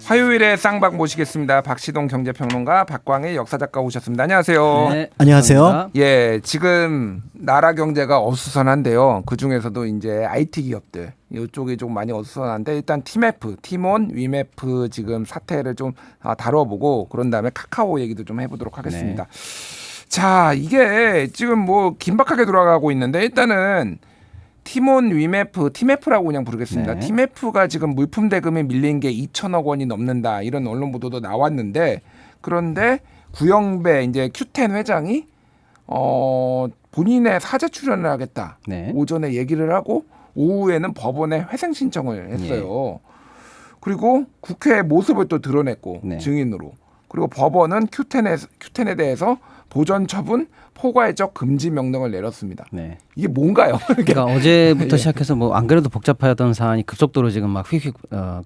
화요일에 쌍박 모시겠습니다. 박시동 경제평론가, 박광일 역사작가 오셨습니다. 안녕하세요. 네, 안녕하세요. 예, 지금 나라 경제가 어수선한데요. 그 중에서도 이제 IT 기업들 이쪽이 좀 많이 어수선한데 일단 티메프, 티몬, 위메프 지금 사태를 좀 다뤄보고 그런 다음에 카카오 얘기도 좀 해보도록 하겠습니다. 자, 이게 지금 뭐 긴박하게 돌아가고 있는데 일단은 티몬, 위메프, 티메프라고 그냥 부르겠습니다. 네. 티메프가 지금 물품 대금에 밀린 게 2천억 원이 넘는다 이런 언론 보도도 나왔는데 그런데 구영배 이제 Q10 회장이 본인의 사죄 출연을 하겠다. 네. 오전에 얘기를 하고 오후에는 법원에 회생 신청을 했어요. 그리고 국회 모습을 또 드러냈고 네. 증인으로. 그리고 법원은 Q10에 대해서 보전 처분 포괄적 금지 명령을 내렸습니다. 네. 이게 뭔가요? 그러니까 어제부터 예. 시작해서 뭐 안 그래도 복잡하던 사안이 급속도로 지금 막 휙휙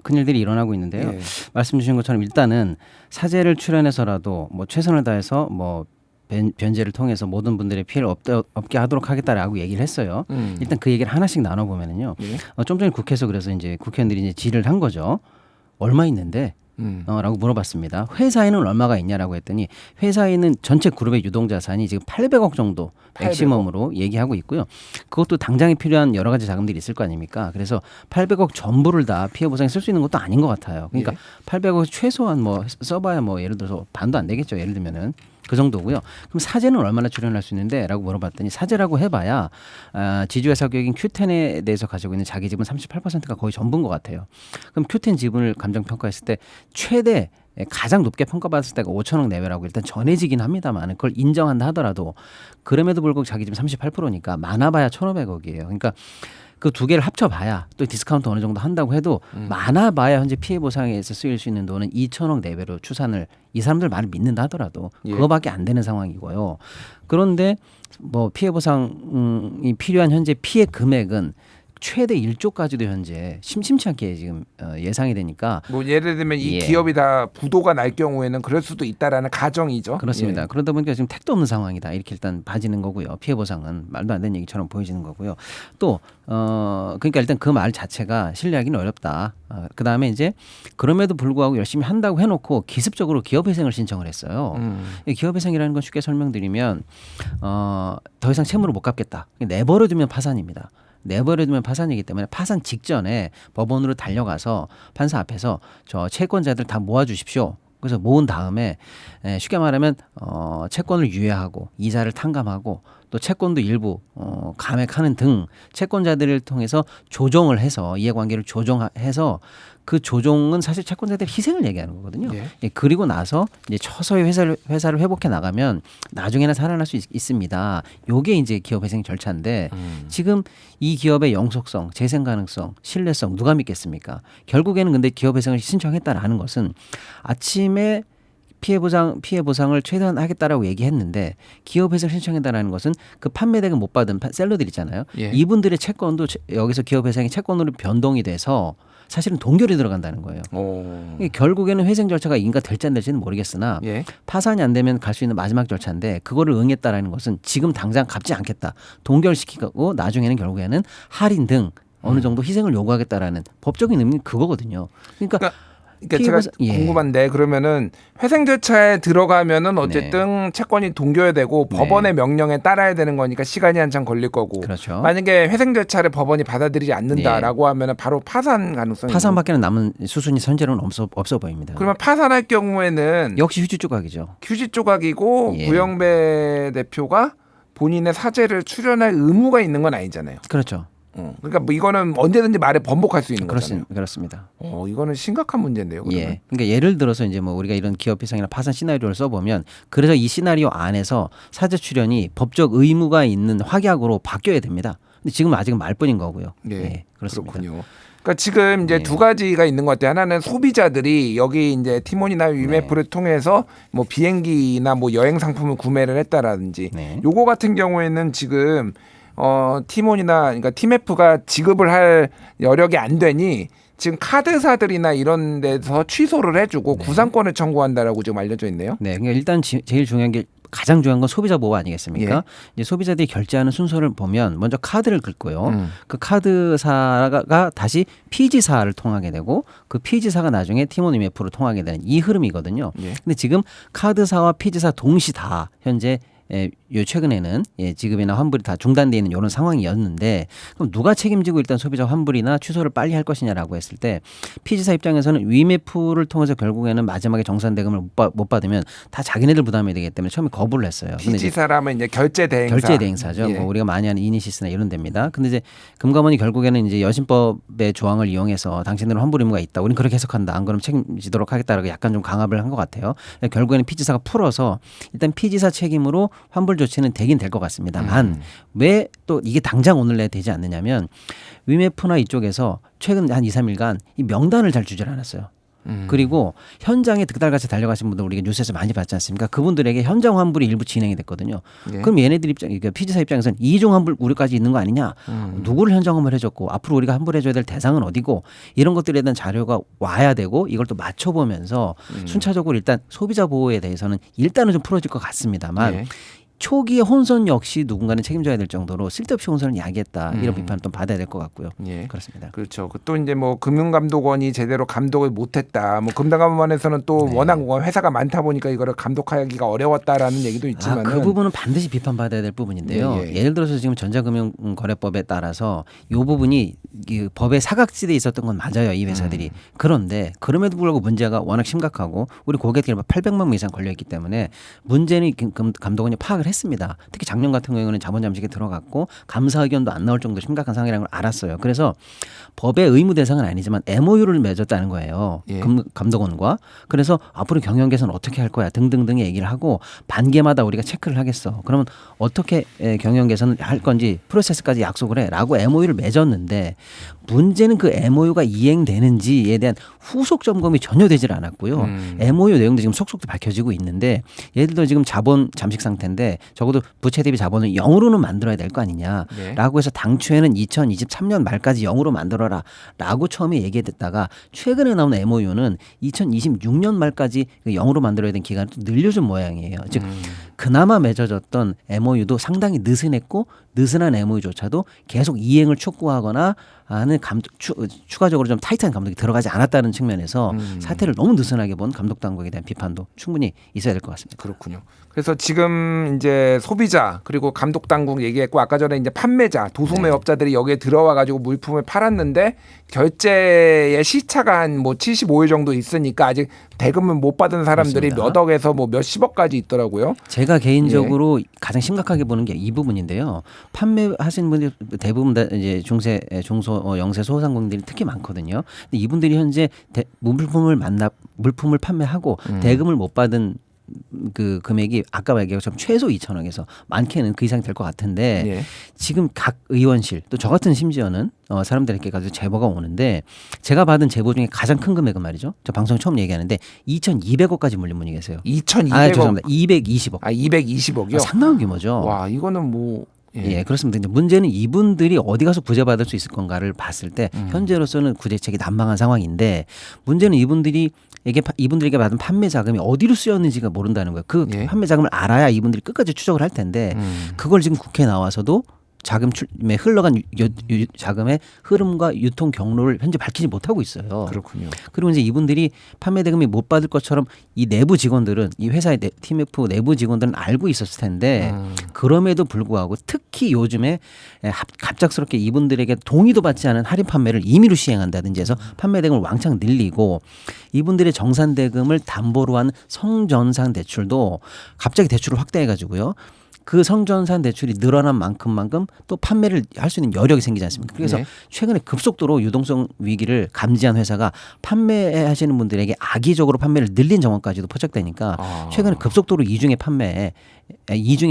큰일들이 일어나고 있는데요. 예. 말씀 주신 것처럼 일단은 사죄를 출연해서라도 뭐 최선을 다해서 뭐 변제를 통해서 모든 분들의 피해를 없게 하도록 하겠다라고 얘기를 했어요. 일단 그 얘기를 하나씩 나눠보면은요. 예. 좀 전에 국회에서 그래서 이제 국회의원들이 이제 질의를 한 거죠. 얼마 있는데? 라고 물어봤습니다. 회사에는 얼마가 있냐라고 했더니 회사에는 전체 그룹의 유동자산이 지금 800억 정도 맥시멈으로 얘기하고 있고요. 그것도 당장에 필요한 여러 가지 자금들이 있을 거 아닙니까? 그래서 800억 전부를 다 피해 보상에 쓸 수 있는 것도 아닌 것 같아요. 그러니까 800억 최소한 뭐 써봐야 뭐 예를 들어서 반도 안 되겠죠. 예를 들면은. 그 정도고요. 그럼 사죄는 얼마나 출연할 수 있는데? 라고 물어봤더니 사죄라고 해봐야 지주회사 교육인 Q10에 대해서 가지고 있는 자기 지분 38%가 거의 전부인 것 같아요. 그럼 Q10 지분을 감정평가했을 때 최대 가장 높게 평가받았을 때가 5천억 내외라고 일단 전해지긴 합니다만 그걸 인정한다 하더라도 그럼에도 불구하고 자기 지분 38%니까 많아봐야 1,500억이에요. 그러니까 그 두 개를 합쳐봐야 또 디스카운트 어느 정도 한다고 해도 많아봐야 현재 피해 보상에서 쓰일 수 있는 돈은 2천억 내외로 추산을 이 사람들 말을 믿는다 하더라도 그거밖에 안 되는 상황이고요. 그런데 뭐 피해 보상이 필요한 현재 피해 금액은 최대 1조까지도 현재 심심치 않게 지금 예상이 되니까 뭐 예를 들면 이 예. 기업이 다 부도가 날 경우에는 그럴 수도 있다라는 가정이죠. 그렇습니다. 예. 그러다 보니까 지금 택도 없는 상황이다. 이렇게 일단 봐지는 거고요. 피해 보상은 말도 안 되는 얘기처럼 보여지는 거고요. 또 그러니까 일단 그 말 자체가 신뢰하기는 어렵다. 그다음에 이제 그럼에도 불구하고 열심히 한다고 해놓고 기습적으로 기업회생을 신청을 했어요. 이 기업회생이라는 건 쉽게 설명드리면 더 이상 채무를 못 갚겠다. 내버려두면 파산입니다. 내버려두면 파산이기 때문에 파산 직전에 법원으로 달려가서 판사 앞에서 저 채권자들 다 모아주십시오. 그래서 모은 다음에 쉽게 말하면 채권을 유예하고 이자를 탕감하고 또 채권도 일부 감액하는 등 채권자들을 통해서 조정을 해서 이해관계를 조정해서 그 조정은 사실 채권자들의 희생을 얘기하는 거거든요. 예, 그리고 나서 이제 서서히 회사를 회복해 나가면 나중에는 살아날 수 있습니다. 요게 이제 기업회생 절차인데 지금 이 기업의 영속성, 재생 가능성, 신뢰성 누가 믿겠습니까? 결국에는 근데 기업회생을 신청했다라는 것은 아침에 피해 보상을 최대한 하겠다라고 얘기했는데 기업회생 신청했다라는 것은 그 판매대금 못 받은 셀러들 있잖아요. 예. 이분들의 채권도 여기서 기업회생이 채권으로 변동이 돼서 사실은 동결이 들어간다는 거예요. 결국에는 회생 절차가 인가 될지 안 될지는 모르겠으나 예. 파산이 안 되면 갈 수 있는 마지막 절차인데 그거를 응했다라는 것은 지금 당장 갚지 않겠다. 동결시키고 나중에는 결국에는 할인 등 어느 정도 희생을 요구하겠다라는 법적인 의미는 그거거든요. 그러니까 제가 궁금한데 그러면은 회생 절차에 들어가면은 어쨌든 채권이 동결되고 법원의 명령에 따라야 되는 거니까 시간이 한참 걸릴 거고. 그렇죠. 만약에 회생 절차를 법원이 받아들이지 않는다라고 하면은 바로 파산 가능성이. 파산밖에는 남은 수순이 현재는 없어 보입니다. 그러면 파산할 경우에는 역시 휴지 조각이죠. 휴지 조각이고 예. 구영배 대표가 본인의 사죄를 출연할 의무가 있는 건 아니잖아요. 그렇죠. 그러니까 뭐 이거는 언제든지 말에 번복할 수 있는 거잖아요. 그렇습니다. 이거는 심각한 문제인데요. 그러면. 예. 그러니까 예를 들어서 이제 뭐 우리가 이런 기업 회생이나 파산 시나리오를 써보면 그래서 이 시나리오 안에서 사죄 출연이 법적 의무가 있는 확약으로 바뀌어야 됩니다. 근데 지금 아직은 말뿐인 거고요. 예, 그렇습니다. 그렇군요. 그러니까 지금 이제 두 가지가 있는 것 같아요. 하나는 소비자들이 여기 이제 티몬이나 위메프를 통해서 뭐 비행기나 뭐 여행 상품을 구매를 했다라든지 요거 같은 경우에는 지금 티몬이나 그러니까 티메프가 지급을 할 여력이 안 되니 지금 카드사들이나 이런 데서 취소를 해주고 구상권을 청구한다라고 지금 알려져 있네요. 네, 그러니까 일단 제일 중요한 게 가장 중요한 건 소비자 보호 아니겠습니까? 예. 이제 소비자들이 결제하는 순서를 보면 먼저 카드를 긁고요. 그 카드사가 다시 피지사를 통하게 되고 그 피지사가 나중에 티몬 위메프로 통하게 되는 이 흐름이거든요. 예. 근데 지금 카드사와 피지사 동시 다 현재 요 최근에는 지급이나 환불이 다 중단되어 있는 이런 상황이었는데 그럼 누가 책임지고 일단 소비자 환불이나 취소를 빨리 할 것이냐라고 했을 때 피지사 입장에서는 위메프를 통해서 결국에는 마지막에 정산 대금을 못 받으면 다 자기네들 부담이 되기 때문에 처음에 거부를 했어요. 근데 이제 피지사라면 이제 결제 대행사. 결제 대행사죠. 예. 뭐 우리가 많이 하는 이니시스나 이런 데입니다. 근데 이제 금감원이 결국에는 이제 여신법의 조항을 이용해서 당신들은 환불 의무가 있다. 우리는 그렇게 해석한다. 안 그러면 책임지도록 하겠다라고 약간 좀 강압을 한 것 같아요. 결국에는 피지사가 풀어서 일단 피지사 책임으로 환불 조치는 되긴 될 것 같습니다만 왜 또 이게 당장 오늘 내에 되지 않느냐면 위메프나 이쪽에서 최근 한 2, 3일간 이 명단을 잘 주질 않았어요. 그리고 현장에 그달같이 달려가신 분들 우리가 뉴스에서 많이 봤지 않습니까? 그분들에게 현장 환불이 일부 진행이 됐거든요. 예. 그럼 얘네들 입장, 그러니까 피지사 입장에서는 이중 환불 우리까지 있는 거 아니냐? 누구를 현장 환불 해줬고 앞으로 우리가 환불해줘야 될 대상은 어디고 이런 것들에 대한 자료가 와야 되고 이걸 또 맞춰보면서 순차적으로 일단 소비자 보호에 대해서는 일단은 좀 풀어질 것 같습니다만 예. 초기의 혼선 역시 누군가는 책임져야 될 정도로 쓸데없이 혼선을 야기했다 이런 비판을 또 받아야 될 것 같고요. 예. 그렇습니다. 그렇죠. 또 이제 뭐 금융감독원이 제대로 감독을 못했다. 뭐 금감원에서는 또 워낙 회사가 많다 보니까 이거를 감독하기가 어려웠다라는 얘기도 있지만 그 부분은 반드시 비판받아야 될 부분인데요. 예, 예. 예를 들어서 지금 전자금융거래법에 따라서 이 부분이 이 법의 사각지대에 있었던 건 맞아요. 이 회사들이. 그런데 그럼에도 불구하고 문제가 워낙 심각하고 우리 고객들이 800만 명 이상 걸려있기 때문에 문제는 감독원이 파악을 했습니다. 특히 작년 같은 경우에는 자본 잠식에 들어갔고 감사 의견도 안 나올 정도로 심각한 상황이라는 걸 알았어요. 그래서 법의 의무 대상은 아니지만 MOU를 맺었다는 거예요. 예. 감독원과. 그래서 앞으로 경영 개선 어떻게 할 거야 등등등 얘기를 하고 반기마다 우리가 체크를 하겠어. 그러면 어떻게 경영 개선을 할 건지 프로세스까지 약속을 해라고 MOU를 맺었는데 문제는 그 MOU가 이행되는지에 대한 후속 점검이 전혀 되질 않았고요. MOU 내용도 지금 속속도 밝혀지고 있는데 예를 들어 지금 자본 잠식 상태인데 적어도 부채 대비 자본을 0으로는 만들어야 될 거 아니냐라고 해서 당초에는 2023년 말까지 0으로 만들어라라고 처음에 얘기했다가 최근에 나온 MOU는 2026년 말까지 0으로 만들어야 되는 기간을 또 늘려준 모양이에요. 즉 그나마 맺어졌던 MOU도 상당히 느슨했고 느슨한 MOU조차도 계속 이행을 촉구하거나 하는 추가적으로 좀 타이트한 감독이 들어가지 않았다는 측면에서 사태를 너무 느슨하게 본 감독 당국에 대한 비판도 충분히 있어야 될 것 같습니다. 그렇군요. 그래서 지금 이제 소비자 그리고 감독 당국 얘기했고 아까 전에 이제 판매자 도소매업자들이 여기에 들어와 가지고 물품을 팔았는데 결제의 시차가 한 뭐 75일 정도 있으니까 아직 대금을 못 받은 사람들이 그렇습니다. 몇 억에서 뭐 몇십억까지 있더라고요. 제가 개인적으로 가장 심각하게 보는 게 이 부분인데요. 판매하시는 분들 대부분 다 이제 중소 영세 소상공인들이 특히 많거든요. 근데 이분들이 현재 물품을 판매하고 대금을 못 받은 그 금액이 아까 말한 것처럼 최소 2천억에서 많게는 그 이상 될 것 같은데 예. 지금 각 의원실 또 저 같은 심지어는 사람들에게 가지고 제보가 오는데 제가 받은 제보 중에 가장 큰 금액은 말이죠. 저 방송 처음 얘기하는데 2,200억까지 물린 분이 계세요. 2,200억. 죄송합니다. 220억. 220억이요. 상당한 규모죠. 와, 이거는 뭐 예, 그렇습니다. 이제 문제는 이분들이 어디 가서 구제받을 수 있을 건가를 봤을 때 현재로서는 구제책이 난망한 상황인데 문제는 이분들에게 받은 판매 자금이 어디로 쓰였는지가 모른다는 거예요. 그 예. 판매 자금을 알아야 이분들이 끝까지 추적을 할 텐데 그걸 지금 국회에 나와서도 자금에 흘러간 자금의 흐름과 유통 경로를 현재 밝히지 못하고 있어요. 그렇군요. 그리고 이제 이분들이 판매 대금이 못 받을 것처럼 이 내부 직원들은 이 회사의 팀F 내부 직원들은 알고 있었을 텐데 그럼에도 불구하고 특히 요즘에 갑작스럽게 이분들에게 동의도 받지 않은 할인 판매를 임의로 시행한다든지 해서 판매 대금을 왕창 늘리고 이분들의 정산 대금을 담보로 한 성전산 대출도 갑자기 대출을 확대해 가지고요. 그 성전산 대출이 늘어난 만큼만큼 또 판매를 할 수 있는 여력이 생기지 않습니까? 그래서 네. 최근에 급속도로 유동성 위기를 감지한 회사가 판매하시는 분들에게 악의적으로 판매를 늘린 정황까지도 포착되니까 최근에 급속도로 이중의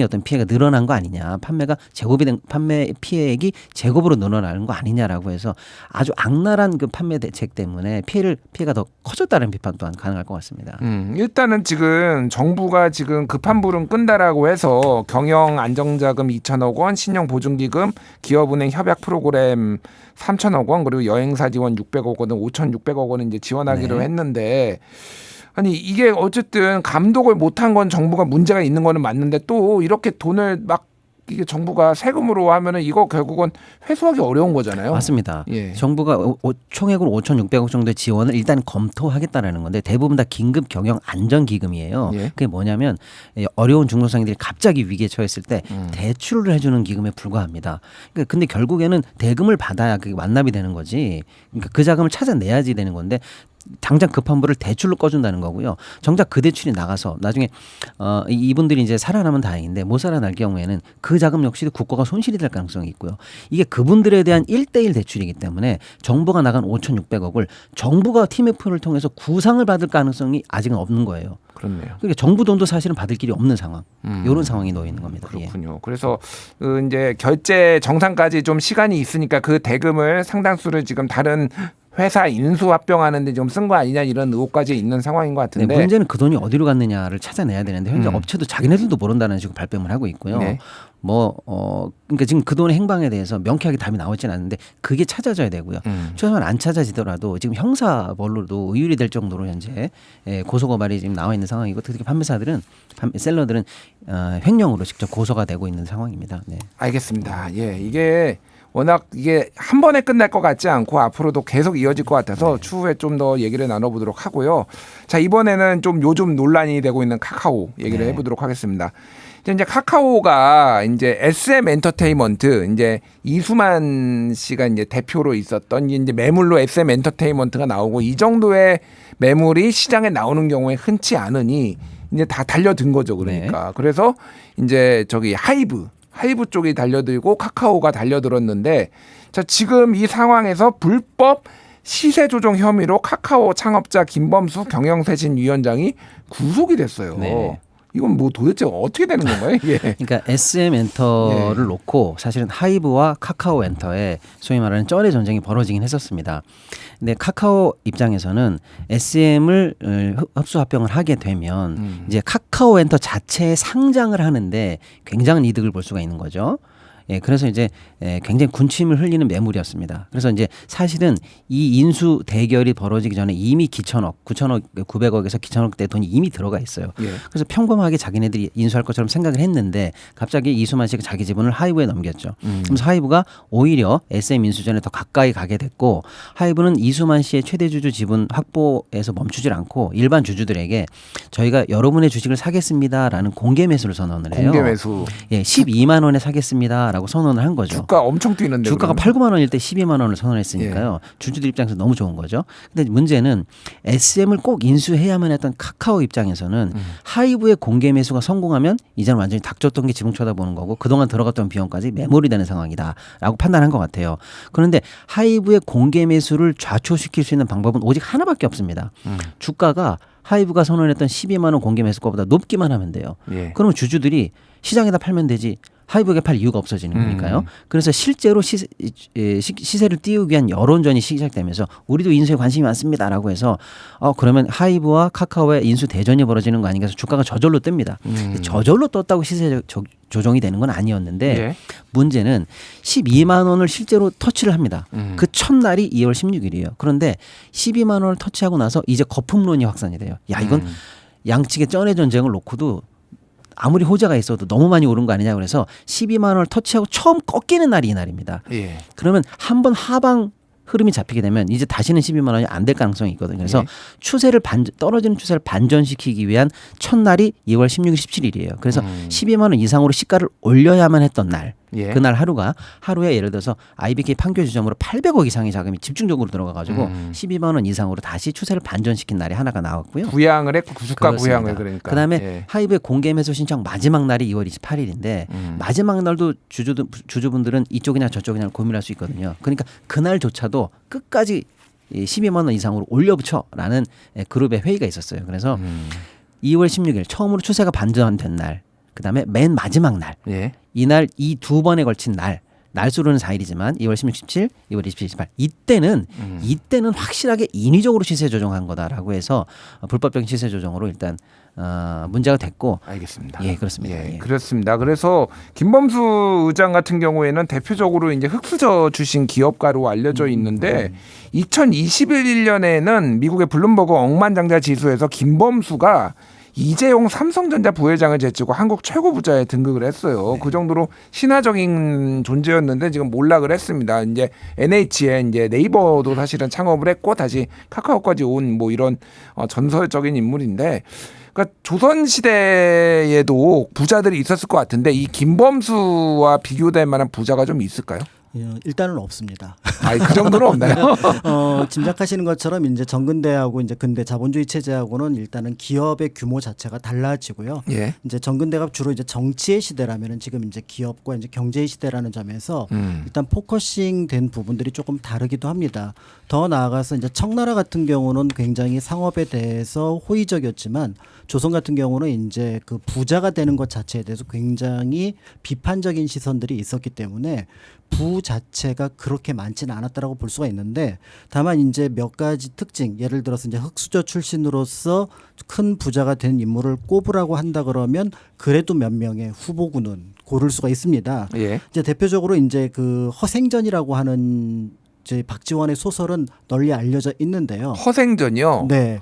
어떤 피해가 늘어난 거 아니냐. 판매가 제곱이 된 판매 피해액이 제곱으로 늘어나는 거 아니냐라고 해서 아주 악랄한 그 판매 대책 때문에 피해가 더 커졌다는 비판 또한 가능할 것 같습니다. 일단은 지금 정부가 지금 급한 불은 끈다라고 해서 경영 안정자금 2천억 원, 신용 보증기금, 기업은행 협약 프로그램 3천억 원, 그리고 여행사 지원 600억 원, 5,600억 원은 이제 지원하기로 네. 했는데 아니 이게 어쨌든 감독을 못한 건 정부가 문제가 있는 거는 맞는데 또 이렇게 돈을 막 이게 정부가 세금으로 하면은 이거 결국은 회수하기 어려운 거잖아요. 맞습니다. 예. 정부가 총액으로 5,600억 정도의 지원을 일단 검토하겠다라는 건데 대부분 다 긴급 경영 안전 기금이에요. 예. 그게 뭐냐면 어려운 중소상인들이 갑자기 위기에 처했을 때 대출을 해주는 기금에 불과합니다. 그러니까 근데 결국에는 대금을 받아야 그게 완납이 되는 거지. 그러니까 그 자금을 찾아내야지 되는 건데. 당장 급한 불을 대출로 꺼준다는 거고요. 정작 그 대출이 나가서 나중에 이분들이 이제 살아나면 다행인데 못 살아날 경우에는 그 자금 역시도 국가가 손실이 될 가능성이 있고요. 이게 그분들에 대한 1대1 대출이기 때문에 정부가 나간 5,600억을 정부가 TMF를 통해서 구상을 받을 가능성이 아직은 없는 거예요. 그렇네요. 그러니까 정부 돈도 사실은 받을 길이 없는 상황. 이런 상황이 놓여 있는 겁니다. 그렇군요. 예. 그래서 이제 결제 정산까지 좀 시간이 있으니까 그 대금을 상당수를 지금 다른 회사 인수 합병하는데 좀 쓴 거 아니냐 이런 의혹까지 있는 상황인 것 같은데. 네, 문제는 그 돈이 어디로 갔느냐를 찾아내야 되는데 현재 업체도 자기네들도 모른다는 식으로 발뺌을 하고 있고요. 네. 그러니까 지금 그 돈의 행방에 대해서 명쾌하게 답이 나오지는 않는데 그게 찾아져야 되고요. 최소한 안 찾아지더라도 지금 형사벌로도 의율이 될 정도로 현재 고소고발이 지금 나와 있는 상황이고 특히 셀러들은 횡령으로 직접 고소가 되고 있는 상황입니다. 네. 알겠습니다. 예, 이게 워낙 이게 한 번에 끝날 것 같지 않고 앞으로도 계속 이어질 것 같아서 추후에 좀 더 얘기를 나눠보도록 하고요. 자, 이번에는 좀 요즘 논란이 되고 있는 카카오 얘기를 해보도록 하겠습니다. 이제 카카오가 이제 SM 엔터테인먼트 이제 이수만 씨가 이제 대표로 있었던 이제 매물로 SM 엔터테인먼트가 나오고 이 정도의 매물이 시장에 나오는 경우에 흔치 않으니 이제 다 달려든 거죠. 그러니까. 그래서 이제 저기 하이브 쪽이 달려들고 카카오가 달려들었는데 자, 지금 이 상황에서 불법 시세 조정 혐의로 카카오 창업자 김범수 경영쇄신위원장이 구속이 됐어요. 네. 이건 뭐 도대체 어떻게 되는 건가요? 예. 그러니까 SM 엔터를 놓고 사실은 하이브와 카카오 엔터의 소위 말하는 쩔의 전쟁이 벌어지긴 했었습니다. 근데 카카오 입장에서는 SM을 흡수 합병을 하게 되면 이제 카카오 엔터 자체의 상장을 하는데 굉장한 이득을 볼 수가 있는 거죠. 예, 그래서 이제 굉장히 군침을 흘리는 매물이었습니다. 그래서 이제 사실은 이 인수 대결이 벌어지기 전에 이미 9,900억에서 기천억대 돈이 이미 들어가 있어요. 예. 그래서 평범하게 자기네들이 인수할 것처럼 생각을 했는데 갑자기 이수만 씨가 자기 지분을 하이브에 넘겼죠. 그래서 하이브가 오히려 SM 인수전에 더 가까이 가게 됐고 하이브는 이수만 씨의 최대 주주 지분 확보에서 멈추질 않고 일반 주주들에게 저희가 여러분의 주식을 사겠습니다라는 공개 매수를 선언을 해요. 공개 매수. 예, 12만 원에 사겠습니다. 라고 선언을 한 거죠. 주가 엄청 뛰는데. 주가가 그러면. 8, 9만 원일 때 12만 원을 선언했으니까요. 주주들 입장에서 너무 좋은 거죠. 근데 문제는 SM을 꼭 인수해야만 했던 카카오 입장에서는 하이브의 공개 매수가 성공하면 이제는 완전히 닥쳤던 게 지붕 쳐다보는 거고 그동안 들어갔던 비용까지 매몰이 되는 상황이다라고 판단한 것 같아요. 그런데 하이브의 공개 매수를 좌초시킬 수 있는 방법은 오직 하나밖에 없습니다. 주가가 하이브가 선언했던 12만 원 공개 매수가보다 높기만 하면 돼요. 예. 그러면 주주들이 시장에다 팔면 되지 하이브에게 팔 이유가 없어지는 거니까요. 그래서 실제로 시세를 띄우기 위한 여론전이 시작되면서 우리도 인수에 관심이 많습니다라고 해서 그러면 하이브와 카카오의 인수 대전이 벌어지는 거 아닌가 해서 주가가 저절로 뜹니다. 저절로 떴다고 시세 조정이 되는 건 아니었는데 예. 문제는 12만 원을 실제로 터치를 합니다. 그 첫날이 2월 16일이에요. 그런데 12만 원을 터치하고 나서 이제 거품론이 확산이 돼요. 야 이건 양측의 쩐의 전쟁을 놓고도 아무리 호재가 있어도 너무 많이 오른 거 아니냐 그래서 12만 원을 터치하고 처음 꺾이는 날이 이날입니다. 예. 그러면 한번 하방 흐름이 잡히게 되면 이제 다시는 12만 원이 안 될 가능성이 있거든요. 그래서 떨어지는 추세를 반전시키기 위한 첫날이 2월 16일, 17일이에요. 그래서 12만 원 이상으로 시가를 올려야만 했던 날. 예. 그날 하루에 예를 들어서 IBK 판교 지점으로 800억 이상의 자금이 집중적으로 들어가가지고 12만 원 이상으로 다시 추세를 반전시킨 날이 하나가 나왔고요. 부양을 했고 주가 그렇습니다. 부양을 그러니까. 그다음에 예. 하이브의 공개 매수 신청 마지막 날이 2월 28일인데 마지막 날도 주주분들은 이쪽이냐 저쪽이냐 고민할 수 있거든요. 그러니까 그날조차도 끝까지 12만 원 이상으로 올려붙여라는 그룹의 회의가 있었어요. 그래서 2월 16일 처음으로 추세가 반전된 날, 그다음에 맨 마지막 날, 예. 이날 이 두 번에 걸친 날 날수로는 4일이지만 2월 16, 17, 2월 27, 28 이때는 확실하게 인위적으로 시세 조정한 거다라고 해서 불법적인 시세 조정으로 일단 문제가 됐고. 알겠습니다. 예, 그렇습니다. 예, 예. 그렇습니다. 그래서 김범수 의장 같은 경우에는 대표적으로 이제 흑수저 주신 기업가로 알려져 있는데 2021년에는 미국의 블룸버그 억만장자 지수에서 김범수가 이재용 삼성전자 부회장을 제치고 한국 최고 부자에 등극을 했어요. 네. 그 정도로 신화적인 존재였는데 지금 몰락을 했습니다. 이제 NHN 이제 네이버도 사실은 창업을 했고 다시 카카오까지 온 뭐 이런 전설적인 인물인데, 그러니까 조선 시대에도 부자들이 있었을 것 같은데 이 김범수와 비교될 만한 부자가 좀 있을까요? 일단은 없습니다. 아니, 그 정도는 없나요? 짐작하시는 것처럼 이제 정근대하고 이제 근대 자본주의 체제하고는 일단은 기업의 규모 자체가 달라지고요. 예. 이제 정근대가 주로 이제 정치의 시대라면은 지금 이제 기업과 이제 경제의 시대라는 점에서 일단 포커싱된 부분들이 조금 다르기도 합니다. 더 나아가서 이제 청나라 같은 경우는 굉장히 상업에 대해서 호의적이었지만 조선 같은 경우는 이제 그 부자가 되는 것 자체에 대해서 굉장히 비판적인 시선들이 있었기 때문에 부 자체가 그렇게 많지는 않았다라고 볼 수가 있는데, 다만 이제 몇 가지 특징, 예를 들어서 이제 흑수저 출신으로서 큰 부자가 된 인물을 꼽으라고 한다 그러면 그래도 몇 명의 후보군은 고를 수가 있습니다. 예. 이제 대표적으로 이제 그 허생전이라고 하는 이제 박지원의 소설은 널리 알려져 있는데요. 허생전이요. 네.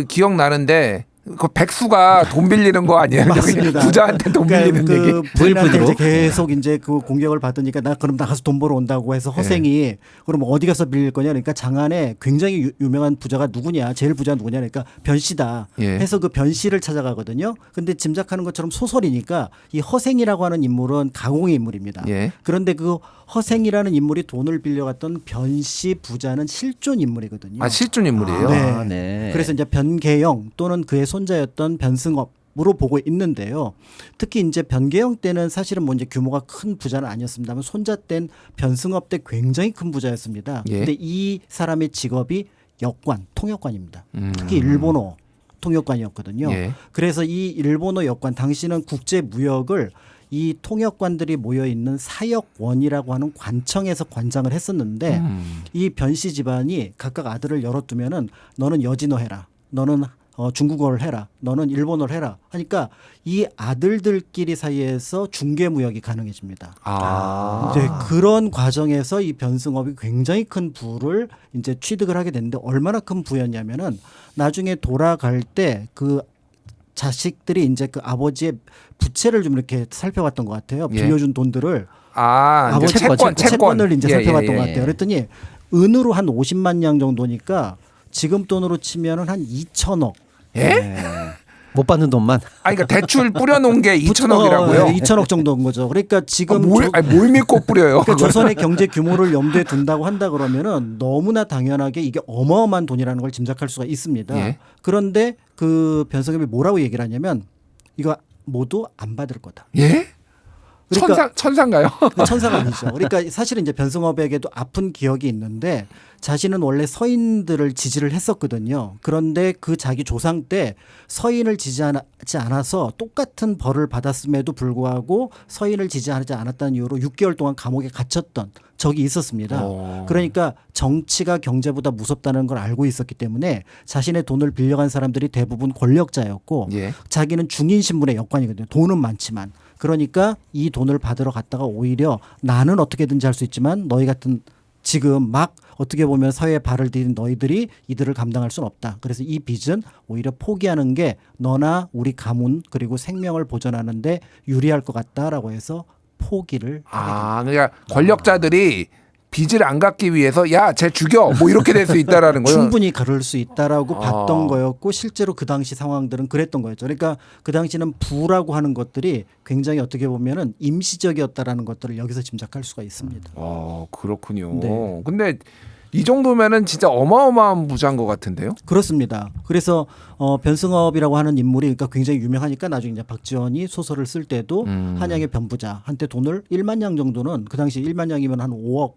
기억나는데 그 백수가 돈 빌리는 거 아니에요? 맞습니다. 부자한테 돈 빌리는 그러니까 얘기. 그 부인한테 부일부드로? 이제 계속 이제 그 공격을 받으니까 나 그럼 나가서 돈 벌어 온다고 해서 허생이 그럼 어디 가서 빌릴 거냐? 그러니까 장안에 굉장히 유명한 부자가 누구냐? 제일 부자 누구냐? 그러니까 변씨다. 예. 해서 그 변씨를 찾아가거든요. 근데 짐작하는 것처럼 소설이니까 이 허생이라고 하는 인물은 가공의 인물입니다. 예. 그런데 그 허생이라는 인물이 돈을 빌려갔던 변씨 부자는 실존 인물이거든요. 아, 실존 인물이에요? 네. 아, 네. 그래서 이제 변계영 또는 그의 손자였던 변승업으로 보고 있는데요. 특히 이제 변계영 때는 사실은 뭐 이제 규모가 큰 부자는 아니었습니다만 손자 땐 변승업 때 굉장히 큰 부자였습니다. 예. 근데 이 사람의 직업이 역관, 통역관입니다. 특히 일본어 통역관이었거든요. 예. 그래서 이 일본어 역관, 당시는 국제 무역을 이 통역관들이 모여 있는 사역원이라고 하는 관청에서 관장을 했었는데 이 변씨 집안이 각각 아들을 열어두면은 너는 여진어 해라, 너는 중국어를 해라, 너는 일본어를 해라 하니까 이 아들들끼리 사이에서 중개 무역이 가능해집니다. 아. 이제 그런 과정에서 이 변승업이 굉장히 큰 부를 이제 취득을 하게 됐는데, 얼마나 큰 부였냐면은 나중에 돌아갈 때 그 자식들이 이제 그 아버지의 부채를 좀 이렇게 살펴봤던 것 같아요. 예. 빌려준 돈들을 아, 이제 아버지 채권을 이제 예, 살펴봤던 예, 것 예. 같아요. 그랬더니 은으로 한 50만 양 정도니까 지금 돈으로 치면은 한 2천억. 예? 네. 못 받는 돈만. 아니, 그러니까 대출 뿌려놓은 게 2천억이라고요? 2천억 정도인 거죠. 그러니까 지금 뭘 믿고 뿌려요? 그러니까 조선의 경제 규모를 염두에 둔다고 한다 그러면은 너무나 당연하게 이게 어마어마한 돈이라는 걸 짐작할 수가 있습니다. 예. 그런데 그 변성엽이 뭐라고 얘기를 하냐면 이거 모두 안 받을 거다. 예? 그러니까 천사인가요? 천사가 아니죠. 그러니까 사실은 이제 변승업에게도 아픈 기억이 있는데 자신은 원래 서인들을 지지를 했었거든요. 그런데 그 자기 조상 때 서인을 지지하지 않아서 똑같은 벌을 받았음에도 불구하고 서인을 지지하지 않았다는 이유로 6개월 동안 감옥에 갇혔던 적이 있었습니다. 그러니까 정치가 경제보다 무섭다는 걸 알고 있었기 때문에 자신의 돈을 빌려간 사람들이 대부분 권력자였고 예. 자기는 중인 신분의 역관이거든요. 돈은 많지만. 그러니까 이 돈을 받으러 갔다가 오히려 나는 어떻게든지 할 수 있지만 너희 같은 지금 막 어떻게 보면 사회에 발을 디딘 너희들이 이들을 감당할 수는 없다. 그래서 이 빚은 오히려 포기하는 게 너나 우리 가문 그리고 생명을 보존하는 데 유리할 것 같다라고 해서 포기를 하게 됩니다. 아, 그러니까 권력자들이 빚을 안 갚기 위해서 야, 쟤 죽여. 뭐 이렇게 될 수 있다라는 거예요. 충분히 그럴 수 있다라고 봤던 거였고 실제로 그 당시 상황들은 그랬던 거였죠. 그러니까 그 당시는 부라고 하는 것들이 굉장히 어떻게 보면은 임시적이었다라는 것들을 여기서 짐작할 수가 있습니다. 그렇군요. 네. 근데 이 정도면은 진짜 어마어마한 부자인 것 같은데요? 그렇습니다. 그래서 변승업이라고 하는 인물이 그러니까 굉장히 유명하니까 나중에 이제 박지원이 소설을 쓸 때도 한양의 변부자 한테 돈을 1만 양 정도는 그 당시 1만 양이면 한 5억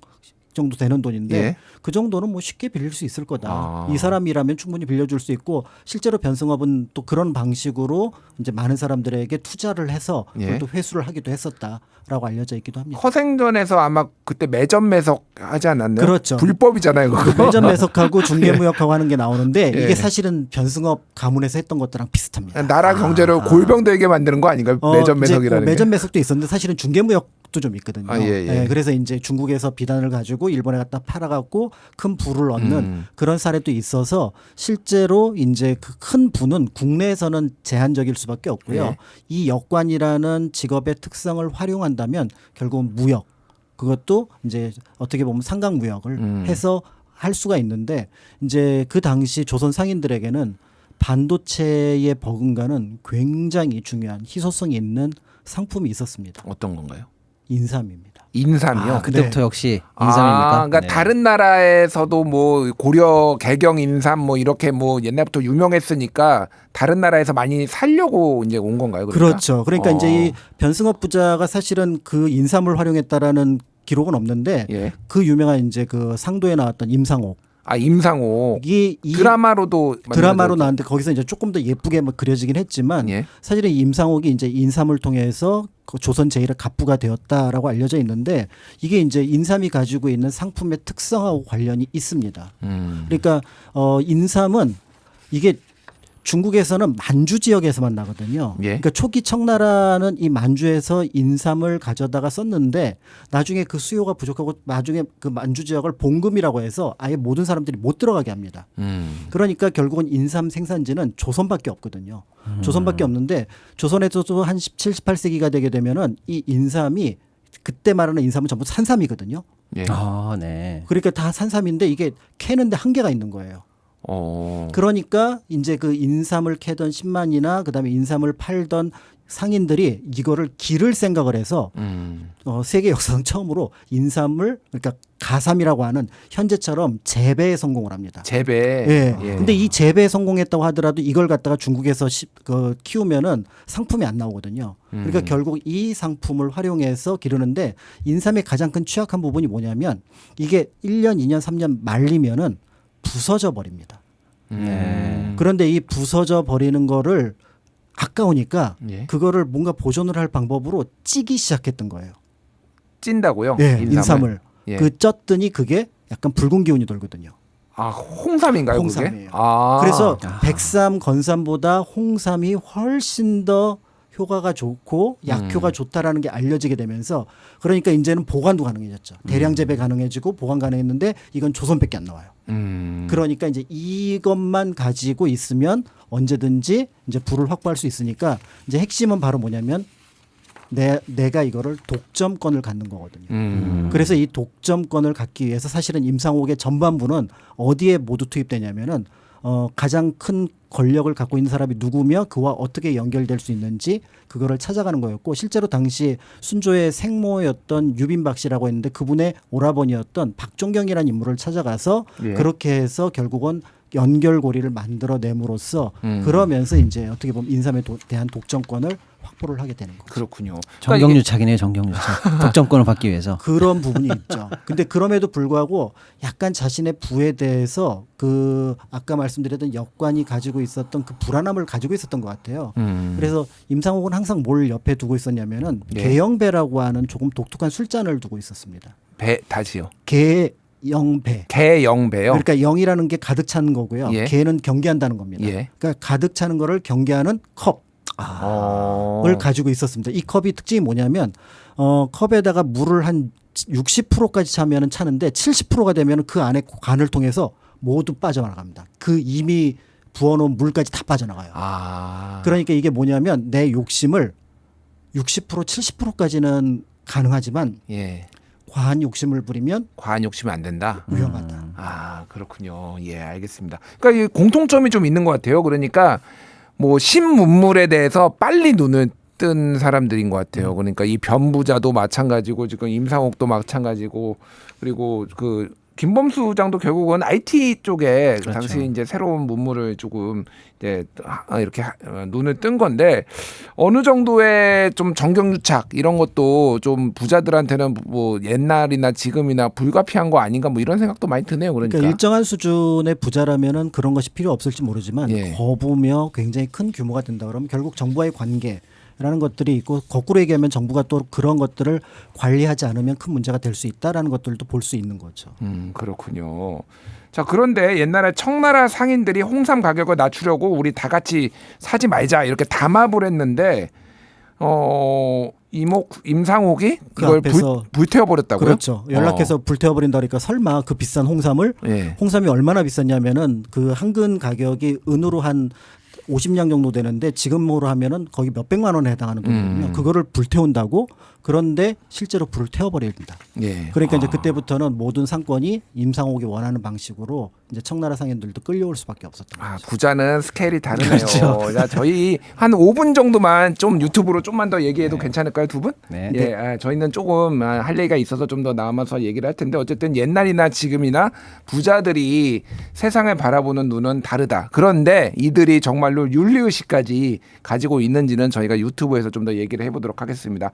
정도 되는 돈인데 예. 그 정도는 뭐 쉽게 빌릴 수 있을 거다. 아. 이 사람이라면 충분히 빌려줄 수 있고 실제로 변승업은 또 그런 방식으로 이제 많은 사람들에게 투자를 해서 예. 그걸 또 회수를 하기도 했었다라고 알려져 있기도 합니다. 허생전에서 아마 그때 매점 매석 하지 않았나요? 그렇죠. 불법이잖아요. 그거. 매점 매석하고 중개무역하고 하는 게 나오는데 예. 이게 사실은 변승업 가문에서 했던 것들랑 비슷합니다. 나라 경제를 골병되게 만드는 거 아닌가요? 매점 이제 매석이라는 게. 매점 매석도 있었는데 사실은 중개무역도 좀 있거든요. 아, 예, 예. 그래서 이제 중국에서 비단을 가지고 일본에 갖다 팔아갖고 큰 부를 얻는 그런 사례도 있어서 실제로 이제 그 큰 부는 국내에서는 제한적일 수밖에 없고요. 예. 이 역관이라는 직업의 특성을 활용한다면 결국은 무역 그것도 이제 어떻게 보면 상강무역을 해서 할 수가 있는데 이제 그 당시 조선 상인들에게는 반도체의 버금가는 굉장히 중요한 희소성이 있는 상품이 있었습니다. 어떤 건가요? 인삼입니다. 인삼이요. 그때부터 네. 역시 인삼입니까? 그러니까 네. 다른 나라에서도 뭐 고려 개경 인삼 뭐 이렇게 뭐 옛날부터 유명했으니까 다른 나라에서 많이 살려고 이제 온 건가요? 그러니까? 그렇죠. 그러니까 이제 이 변승업 부자가 사실은 그 인삼을 활용했다라는 기록은 없는데 예. 그 유명한 이제 그 상도에 나왔던 임상옥 임상옥 이 드라마로도 드라마로 만들어졌죠. 나왔는데 거기서 이제 조금 더 예쁘게 뭐 그려지긴 했지만 예. 사실은 이 임상옥이 이제 인삼을 통해서 그 조선 제1의 갑부가 되었다라고 알려져 있는데 이게 이제 인삼이 가지고 있는 상품의 특성하고 관련이 있습니다. 그러니까 인삼은 이게 중국에서는 만주 지역에서만 나거든요. 예. 그러니까 초기 청나라는 이 만주에서 인삼을 가져다가 썼는데 나중에 그 수요가 부족하고 나중에 그 만주 지역을 봉금이라고 해서 아예 모든 사람들이 못 들어가게 합니다. 그러니까 결국은 인삼 생산지는 조선밖에 없거든요. 조선밖에 없는데 조선에서도 한 17, 18세기가 되게 되면은 이 인삼이 그때 말하는 인삼은 전부 산삼이거든요. 예. 아, 네. 그러니까 다 산삼인데 이게 캐는데 한계가 있는 거예요. 그러니까 이제 그 인삼을 캐던 10만이나 그다음에 인삼을 팔던 상인들이 이거를 기를 생각을 해서 세계 역사상 처음으로 인삼을 그러니까 가삼이라고 하는 현재처럼 재배에 성공을 합니다. 재배. 예. 예. 근데 이 재배에 성공했다고 하더라도 이걸 갖다가 중국에서 키우면은 상품이 안 나오거든요. 그러니까 결국 이 상품을 활용해서 기르는데 인삼의 가장 큰 취약한 부분이 뭐냐면 이게 1년, 2년, 3년 말리면은 부서져 버립니다. 그런데 이 부서져 버리는 거를 아까우니까 예. 그거를 뭔가 보존을 할 방법으로 찌기 시작했던 거예요. 찐다고요? 예, 인삼을. 예. 그 쪘더니 그게 약간 붉은 기운이 돌거든요. 홍삼인가요, 그게? 홍삼이에요. 아. 그래서 백삼, 건삼보다 홍삼이 훨씬 더 효과가 좋고 약효가 좋다라는 게 알려지게 되면서 그러니까 이제는 보관도 가능해졌죠. 대량 재배 가능해지고 보관 가능했는데 이건 조선밖에 안 나와요. 그러니까 이제 이것만 가지고 있으면 언제든지 이제 부를 확보할 수 있으니까 이제 핵심은 바로 뭐냐면 내가 이거를 독점권을 갖는 거거든요. 그래서 이 독점권을 갖기 위해서 사실은 임상옥의 전반부는 어디에 모두 투입되냐면은 가장 큰 권력을 갖고 있는 사람이 누구며 그와 어떻게 연결될 수 있는지 그거를 찾아가는 거였고 실제로 당시 순조의 생모였던 유빈박 씨라고 했는데 그분의 오라버니였던 박종경이라는 인물을 찾아가서 예. 그렇게 해서 결국은 연결고리를 만들어냄으로써 그러면서 이제 어떻게 보면 인삼에 대한 독점권을 확보를 하게 되는 거죠. 그렇군요. 정경유착이네요, 정경유착. 독점권을 받기 위해서. 그런 부분이 있죠. 근데 그럼에도 불구하고 약간 자신의 부에 대해서 그 아까 말씀드렸던 역관이 가지고 있었던 그 불안함을 가지고 있었던 것 같아요. 그래서 임상옥은 항상 뭘 옆에 두고 있었냐면은 예. 개영배라고 하는 조금 독특한 술잔을 두고 있었습니다. 배 다시요. 개영배. 개영배요. 그러니까 영이라는 게 가득 차는 거고요. 예. 개는 경계한다는 겁니다. 예. 그러니까 가득 차는 거를 경계하는 컵. 을 가지고 있었습니다. 이 컵이 특징이 뭐냐면 컵에다가 물을 한 60%까지 차면은 차는데 70%가 되면 그 안에 관을 통해서 모두 빠져나갑니다. 그 이미 부어놓은 물까지 다 빠져나가요. 그러니까 이게 뭐냐면 내 욕심을 60% 70%까지는 가능하지만 예. 과한 욕심을 부리면 과한 욕심이 안 된다. 위험하다. 그렇군요. 예, 알겠습니다. 그러니까 이 공통점이 좀 있는 것 같아요. 그러니까 뭐 신문물에 대해서 빨리 눈을 뜬 사람들인 것 같아요. 그러니까 이 변부자도 마찬가지고 지금 임상옥도 마찬가지고 그리고 그 김범수 장도 결국은 IT 쪽에 그렇죠. 당시 이제 새로운 문물을 조금 이제 이렇게 눈을 뜬 건데 어느 정도의 좀 정경유착 이런 것도 좀 부자들한테는 뭐 옛날이나 지금이나 불가피한 거 아닌가 뭐 이런 생각도 많이 드네요. 그러니까, 일정한 수준의 부자라면은 그런 것이 필요 없을지 모르지만 예. 거부며 굉장히 큰 규모가 된다 그러면 결국 정부와의 관계라는 것들이 있고 거꾸로 얘기하면 정부가 또 그런 것들을 관리하지 않으면 큰 문제가 될 수 있다라는 것들도 볼 수 있는 거죠. 그렇군요. 자, 그런데 옛날에 청나라 상인들이 홍삼 가격을 낮추려고 우리 다 같이 사지 말자 이렇게 담합을 했는데 임상옥이 그 이걸 앞에서 불태워 버렸다고요? 그렇죠. 연락해서 불태워버린다 그러니까 설마 그 비싼 홍삼을 예. 홍삼이 얼마나 비쌌냐면은 그 한 근 가격이 은으로 한 50냥 정도 되는데 지금으로 하면은 거의 몇백만 원에 해당하는 돈이거든요. 그거를 불태운다고 그런데 실제로 불을 태워버립니다. 예. 그러니까 이제 그때부터는 모든 상권이 임상옥이 원하는 방식으로 이제 청나라 상인들도 끌려올 수밖에 없었던 거죠. 부자는 스케일이 다르네요. 그렇죠. 자, 저희 한 5분 정도만 좀 유튜브로 좀만 더 얘기해도 괜찮을까요, 두 분? 네. 예, 저희는 조금 할 얘기가 있어서 좀 더 남아서 얘기를 할 텐데 어쨌든 옛날이나 지금이나 부자들이 세상을 바라보는 눈은 다르다. 그런데 이들이 정말로 윤리의식까지 가지고 있는지는 저희가 유튜브에서 좀 더 얘기를 해보도록 하겠습니다.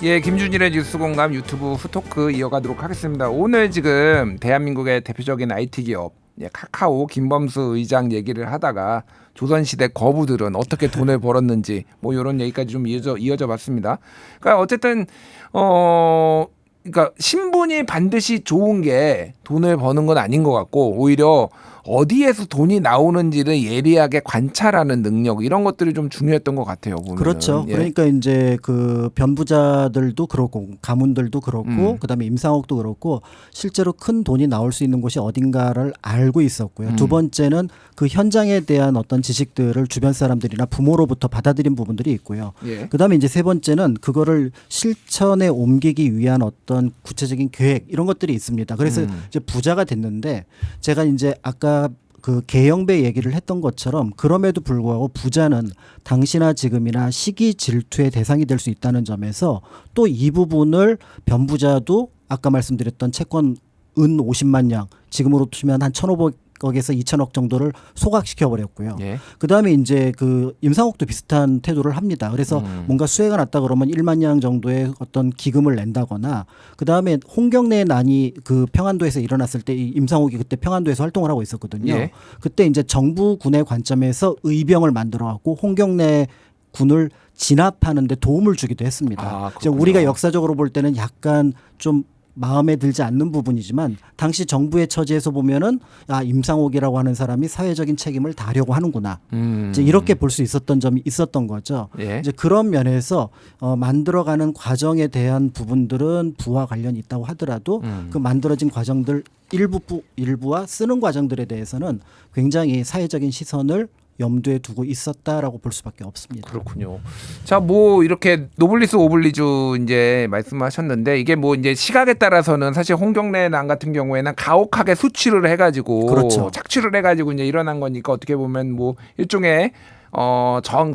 예, 김준일의 뉴스공감 유튜브 후토크 이어가도록 하겠습니다. 오늘 지금 대한민국의 대표적인 IT 기업 카카오 김범수 의장 얘기를 하다가 조선시대 거부들은 어떻게 돈을 벌었는지 뭐 이런 얘기까지 좀 이어져 봤습니다. 그러니까 어쨌든 그러니까 신분이 반드시 좋은 게 돈을 버는 건 아닌 것 같고 오히려 어디에서 돈이 나오는지를 예리하게 관찰하는 능력 이런 것들이 좀 중요했던 것 같아요. 보면은. 그렇죠. 예. 그러니까 이제 그 변부자들도 그렇고 가문들도 그렇고 그다음에 임상옥도 그렇고 실제로 큰 돈이 나올 수 있는 곳이 어딘가를 알고 있었고요. 두 번째는 그 현장에 대한 어떤 지식들을 주변 사람들이나 부모로부터 받아들인 부분들이 있고요. 예. 그다음에 이제 세 번째는 그거를 실천에 옮기기 위한 어떤 구체적인 계획 이런 것들이 있습니다. 그래서 이제 부자가 됐는데 제가 이제 아까 그 계영배 얘기를 했던 것처럼 그럼에도 불구하고 부자는 당시나 지금이나 시기 질투의 대상이 될 수 있다는 점에서 또 이 부분을 변부자도 아까 말씀드렸던 채권 은 50만 양 지금으로 치면 한 1,500억에서 2,000억 정도를 소각시켜 버렸고요. 예. 그다음에 이제 그 임상옥도 비슷한 태도를 합니다. 그래서 뭔가 수혜가 났다 그러면 1만 양 정도의 어떤 기금을 낸다거나 그다음에 홍경래 난이 그 평안도에서 일어났을 때 이 임상옥이 그때 평안도에서 활동을 하고 있었거든요. 예. 그때 이제 정부군의 관점에서 의병을 만들어 갖고 홍경래 군을 진압하는 데 도움을 주기도 했습니다. 이제 그렇군요. 우리가 역사적으로 볼 때는 약간 좀 마음에 들지 않는 부분이지만 당시 정부의 처지에서 보면은 임상옥이라고 하는 사람이 사회적인 책임을 다하려고 하는구나. 이제 이렇게 볼 수 있었던 점이 있었던 거죠. 예. 이제 그런 면에서 만들어가는 과정에 대한 부분들은 부와 관련이 있다고 하더라도 그 만들어진 과정들 일부와 쓰는 과정들에 대해서는 굉장히 사회적인 시선을 염두에 두고 있었다라고 볼 수밖에 없습니다. 그렇군요. 자, 뭐 이렇게 노블리스 오블리주 이제 말씀하셨는데 이게 뭐 이제 시각에 따라서는 사실 홍경래 난 같은 경우에는 가혹하게 수취를 해가지고 그렇죠. 착취를 해가지고 이제 일어난 거니까 어떻게 보면 뭐 일종의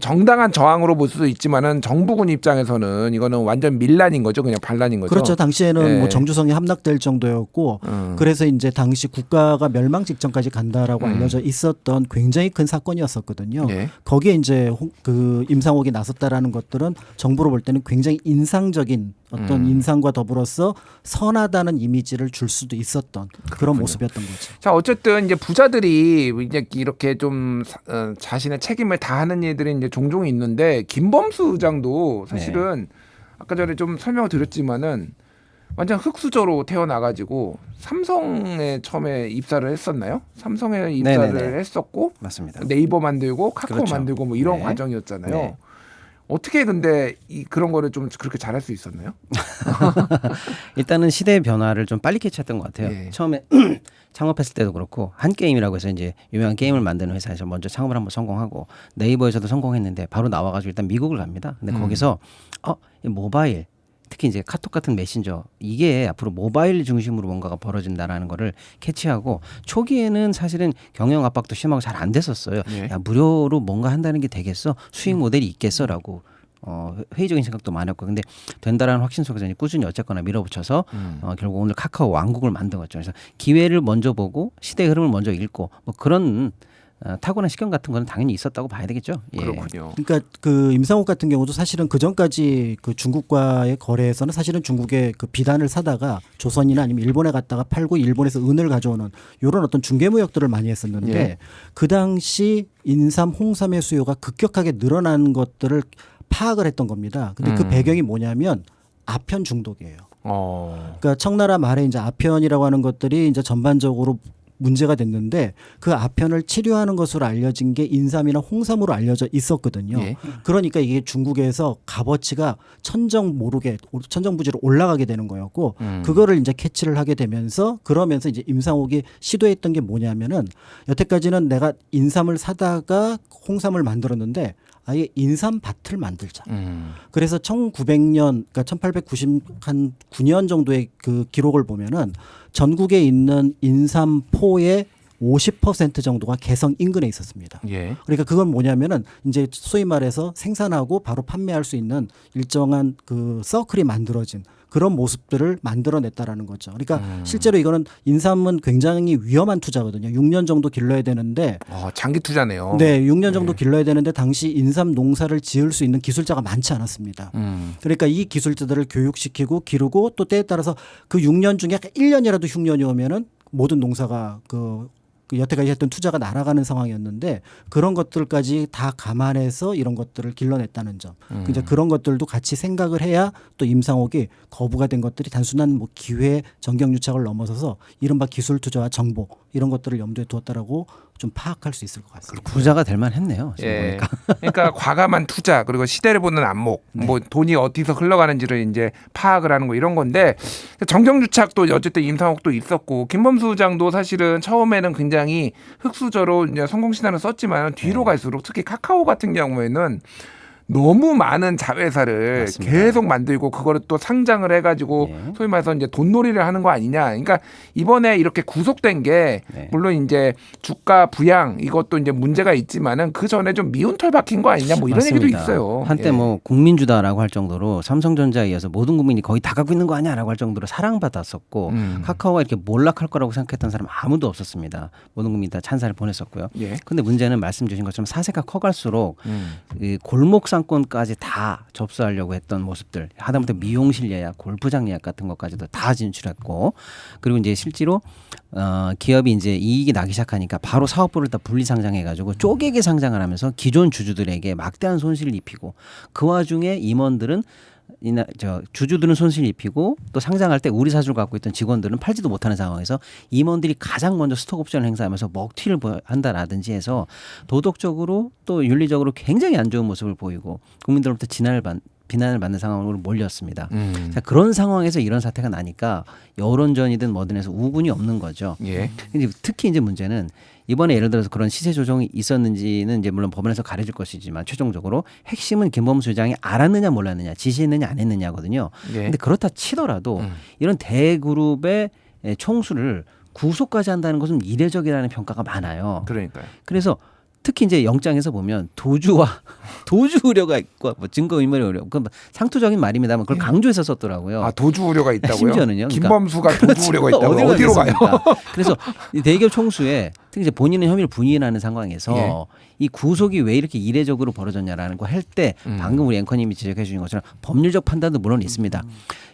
정당한 저항으로 볼 수도 있지만은 정부군 입장에서는 이거는 완전 밀란인 거죠, 그냥 반란인 거죠. 그렇죠. 당시에는 예. 뭐 정주성이 함락될 정도였고 그래서 이제 당시 국가가 멸망 직전까지 간다라고 알려져 있었던 굉장히 큰 사건이었었거든요. 예. 거기에 이제 그 임상옥이 나섰다라는 것들은 정부로 볼 때는 굉장히 인상적인 어떤 인상과 더불어서 선하다는 이미지를 줄 수도 있었던 그런 모습이었던 거죠. 자, 어쨌든 이제 부자들이 이제 이렇게 좀 자신의 책임을 다하는 일들이 이제 종종 있는데 김범수 의장도 사실은 아까 전에 좀 설명을 드렸지만은 완전 흙수저로 태어나가지고 삼성에 처음에 입사를 했었나요? 삼성에 입사를 네네네. 했었고 맞습니다. 네이버 만들고 카카오 그렇죠. 만들고 뭐 이런 네. 과정이었잖아요. 네. 어떻게 근데 그런 거를 좀 그렇게 잘할 수 있었나요? 일단은 시대의 변화를 좀 빨리 캐치했던 것 같아요. 예. 처음에 창업했을 때도 그렇고 한 게임이라고 해서 이제 유명한 게임을 만드는 회사에서 먼저 창업을 한번 성공하고 네이버에서도 성공했는데 바로 나와가지고 일단 미국을 갑니다. 근데 거기서 이 모바일 특히 이제 카톡 같은 메신저 이게 앞으로 모바일 중심으로 뭔가가 벌어진다라는 거를 캐치하고 초기에는 사실은 경영 압박도 심하고 잘 안 됐었어요. 예. 야 무료로 뭔가 한다는 게 되겠어? 수익 모델이 있겠어라고 회의적인 생각도 많았고 근데 된다라는 확신 속에서 이제 꾸준히 어쨌거나 밀어붙여서 결국 오늘 카카오 왕국을 만든 거죠. 그래서 기회를 먼저 보고 시대의 흐름을 먼저 읽고 뭐 그런 타고난 식견 같은 거는 당연히 있었다고 봐야 되겠죠. 예. 그렇군요. 그러니까 그 임상옥 같은 경우도 사실은 그 전까지 그 중국과의 거래에서는 사실은 중국의 그 비단을 사다가 조선이나 아니면 일본에 갔다가 팔고 일본에서 은을 가져오는 이런 어떤 중개무역들을 많이 했었는데 예. 그 당시 인삼, 홍삼의 수요가 급격하게 늘어난 것들을 파악을 했던 겁니다. 근데 그 배경이 뭐냐면 아편 중독이에요. 그러니까 청나라 말에 이제 아편이라고 하는 것들이 이제 전반적으로 문제가 됐는데 그 아편을 치료하는 것으로 알려진 게 인삼이나 홍삼으로 알려져 있었거든요. 예. 그러니까 이게 중국에서 값어치가 천정부지로 올라가게 되는 거였고 그거를 이제 캐치를 하게 되면서 그러면서 이제 임상옥이 시도했던 게 뭐냐면은 여태까지는 내가 인삼을 사다가 홍삼을 만들었는데 아예 인삼밭을 만들자. 그래서 1900년, 그러니까 1899년 정도의 그 기록을 보면은 전국에 있는 인삼포의 50% 정도가 개성 인근에 있었습니다. 예. 그러니까 그건 뭐냐면은 이제 소위 말해서 생산하고 바로 판매할 수 있는 일정한 그 서클이 만들어진 그런 모습들을 만들어냈다라는 거죠. 그러니까 실제로 이거는 인삼은 굉장히 위험한 투자거든요. 6년 정도 길러야 되는데 장기 투자네요. 네, 6년 정도 길러야 되는데 당시 인삼 농사를 지을 수 있는 기술자가 많지 않았습니다. 그러니까 이 기술자들을 교육시키고 기르고 또 때에 따라서 그 6년 중에 1년이라도 흉년이 오면은 모든 농사가 그 여태까지 했던 투자가 날아가는 상황이었는데 그런 것들까지 다 감안해서 이런 것들을 길러냈다는 점. 이제 그런 것들도 같이 생각을 해야 또 임상옥이 거부가 된 것들이 단순한 뭐 기회 정경유착을 넘어서서 이른바 기술 투자와 정보 이런 것들을 염두에 두었다라고 좀 파악할 수 있을 것 같습니다. 부자가 될 만했네요. 지금 예. 보니까. 그러니까 과감한 투자 그리고 시대를 보는 안목, 뭐 돈이 어디서 흘러가는지를 이제 파악을 하는 거 이런 건데 정경유착도 어쨌든 임상옥도 있었고 김범수 의장도 사실은 처음에는 굉장히 흑수저로 이제 성공 신화를 썼지만 뒤로 갈수록 특히 카카오 같은 경우에는 너무 많은 자회사를 맞습니다. 계속 만들고 그거를 또 상장을 해가지고 네. 소위 말해서 이제 돈놀이를 하는 거 아니냐. 그러니까 이번에 이렇게 구속된 게 네. 물론 이제 주가 부양 이것도 이제 문제가 있지만은 그 전에 좀 미운 털 박힌 거 아니냐 뭐 이런 맞습니다. 얘기도 있어요. 한때 예. 뭐 국민주다라고 할 정도로 삼성전자에 이어서 모든 국민이 거의 다 갖고 있는 거 아니야라고 할 정도로 사랑받았었고 카카오가 이렇게 몰락할 거라고 생각했던 사람 아무도 없었습니다. 모든 국민이 다 찬사를 보냈었고요. 예. 근데 문제는 말씀 주신 것처럼 사세가 커갈수록 이 골목 상권까지 다 접수하려고 했던 모습들 하다못해 미용실 예약, 골프장 예약 같은 것까지도 다 진출했고 그리고 이제 실제로 기업이 이제 이익이 나기 시작하니까 바로 사업부를 다 분리 상장해가지고 쪼개게 상장을 하면서 기존 주주들에게 막대한 손실을 입히고 그 와중에 임원들은 주주들은 손실 입히고 또 상장할 때 우리 사주를 갖고 있던 직원들은 팔지도 못하는 상황에서 임원들이 가장 먼저 스톡 옵션을 행사하면서 먹튀를 한다라든지 해서 도덕적으로 또 윤리적으로 굉장히 안 좋은 모습을 보이고 국민들로부터 비난을 받는 상황으로 몰렸습니다. 자, 그런 상황에서 이런 사태가 나니까 여론전이든 뭐든 해서 우군이 없는 거죠. 예. 근데 특히 이제 문제는 이번에 예를 들어서 그런 시세 조정이 있었는지는 이제 물론 법원에서 가려질 것이지만 최종적으로 핵심은 김범수 회장이 알았느냐 몰랐느냐 지시했느냐 안 했느냐거든요. 예. 근데 그렇다 치더라도 이런 대그룹의 총수를 구속까지 한다는 것은 이례적이라는 평가가 많아요. 그러니까요. 그래서 특히 이제 영장에서 보면 도주 우려가 있고 뭐 증거 인멸의 우려, 그 상투적인 말입니다만 그걸 강조해서 썼더라고요. 도주 우려가 있다고요? 심지어는요. 김범수가 도주 우려가 있다고 어디로 어디로 가요? 가겠습니까? 그래서 이 대기업 총수에 특히 이제 본인은 혐의를 부인하는 상황에서 예. 이 구속이 왜 이렇게 이례적으로 벌어졌냐라는 거 할 때 방금 우리 앵커님이 지적해 주신 것처럼 법률적 판단도 물론 있습니다.